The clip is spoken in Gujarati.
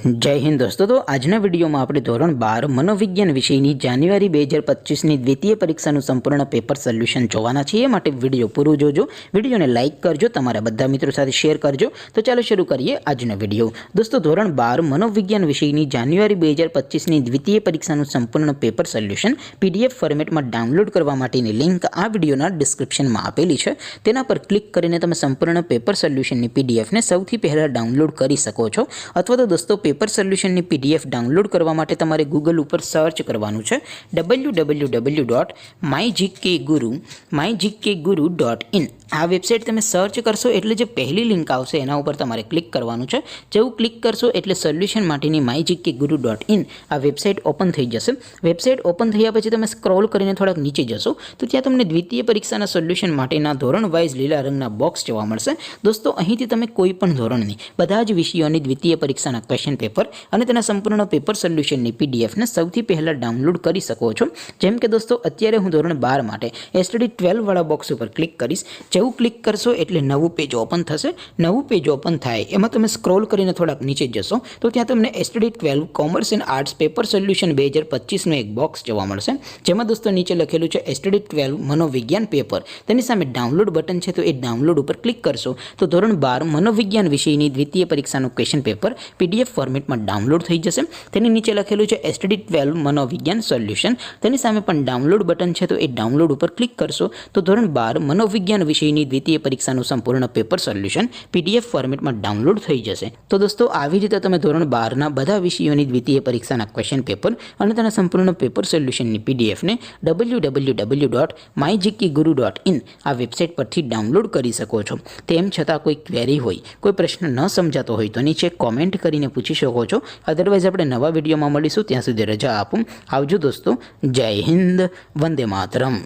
जय हिंद दोस्तों। तो આજના વિડીયોમાં આપણે ધોરણ 12 મનોવિજ્ઞાન વિષયની જાન્યુઆરી 2025ની દ્વિતીય પરીક્ષાનું સંપૂર્ણ પેપર સોલ્યુશન જોવાના છીએ। માટે વિડીયો પૂરો જોજો, વિડીયોને લાઇક કરજો, તમારા બધા મિત્રો સાથે શેર કરજો। તો ચાલો શરૂ કરીએ આજનો વિડીયો। દોસ્તો ધોરણ 12 મનોવિજ્ઞાન વિષયની જાન્યુઆરી 2025ની દ્વિતીય પરીક્ષાનું સંપૂર્ણ પેપર સોલ્યુશન પીડીએફ ફોર્મેટમાં ડાઉનલોડ કરવા માટેની લિંક આ વિડીયોના ડિસ્ક્રિપ્શનમાં આપેલી છે। તેના પર ક્લિક કરીને તમે સંપૂર્ણ પેપર સોલ્યુશનની પીડીએફને સૌથી પહેલાં ડાઉનલોડ કરી શકો છો। અથવા તો દોસ્તો पेपर सोल्यूशनની पीडीएफ डाउनलॉड करवा माटे तमारे गूगल पर सर्च करवानुं छे www.mygkguru.in। आ वेबसाइट तमे सर्च करशो एटले जे पहली लिंक आवशे एना उपर तमारे क्लिक करवानुं छे। जेवुं क्लिक करशो एटले सोल्यूशन माटेनी mygkguru.in आ वेबसाइट ओपन थई जशे। वेबसाइट ओपन थया पछी तमे स्क्रॉल करीने थोड़ाक नीचे जशो तो त्यां तमने द्वितीय परीक्षाना सोल्यूशन माटेना धोरण वाइज लीला रंगना बॉक्स जोवा मळशे। दोस्तों અહીંથી તમે કોઈ પણ ધોરણની બધા જ વિષયોની દ્વિતીય પરીક્ષાના ક્વેશ્ચન પેપર અને તેના સંપૂર્ણ પેપર સોલ્યુશનની પીડીએફને સૌથી પહેલા ડાઉનલોડ કરી શકો છો। જેમ કે દોસ્તો અત્યારે હું ધોરણ 12 માટે એસટીડી 12 વાળા બોક્સ ઉપર ક્લિક કરીશ। જેવું ક્લિક કરશો એટલે નવું પેજ ઓપન થશે। નવું પેજ ઓપન થાય એમાં તમે સ્ક્રોલ કરીને થોડાક નીચે જશો તો ત્યાં તમને STD 12 commerce and arts paper solution 2025નું એક બોક્સ જોવા મળશે। જેમાં દોસ્તો નીચે લખેલું છે એસટીડી 12 મનોવિજ્ઞાન પેપર, તેની સામે ડાઉનલોડ બટન છે તો એ ડાઉનલોડ ઉપર ક્લિક કરશો તો ધોરણ 12 મનોવિજ્ઞાન વિષયની દ્વિતીય પરીક્ષાનું ક્વેશ્ચન પેપર પીડીએફ ફોર્મેટમાં डाउनलॉड थई जशे। तेनी नीचे लखेलुं छे एसटीडी 12 मनोविज्ञान सोल्यूशन, तेनी सामे पण डाउनलॉड बटन छे तो ए डाउनलॉड पर क्लिक करशो तो धोरण 12 मनोविज्ञान विषयनी द्वितीय परीक्षानुं संपूर्ण पेपर सोल्यूशन पीडीएफ फॉर्मेट में डाउनलॉड थई जशे। तो दोस्तों आवी रीते तमे धोरण 12 ना बधा विषयोनी द्वितीय परीक्षाना क्वेश्चन पेपर अने तेना संपूर्ण पेपर सोल्यूशननी पीडीएफ ने www.mygkguru.in आ वेबसाइट परथी डाउनलॉड करी सको छो। तेम छतां कोई क्वेरी होय, कोई प्रश्न न समजातो होय तो नीचे कॉमेंट करीने पूछी शको छो। अदरवाइज આપણે નવા વિડીયોમાં મળીશું, ત્યાં સુધી રજા આપું। આવજો દોસ્તો, જય હિન્દ, વંદે માતરમ।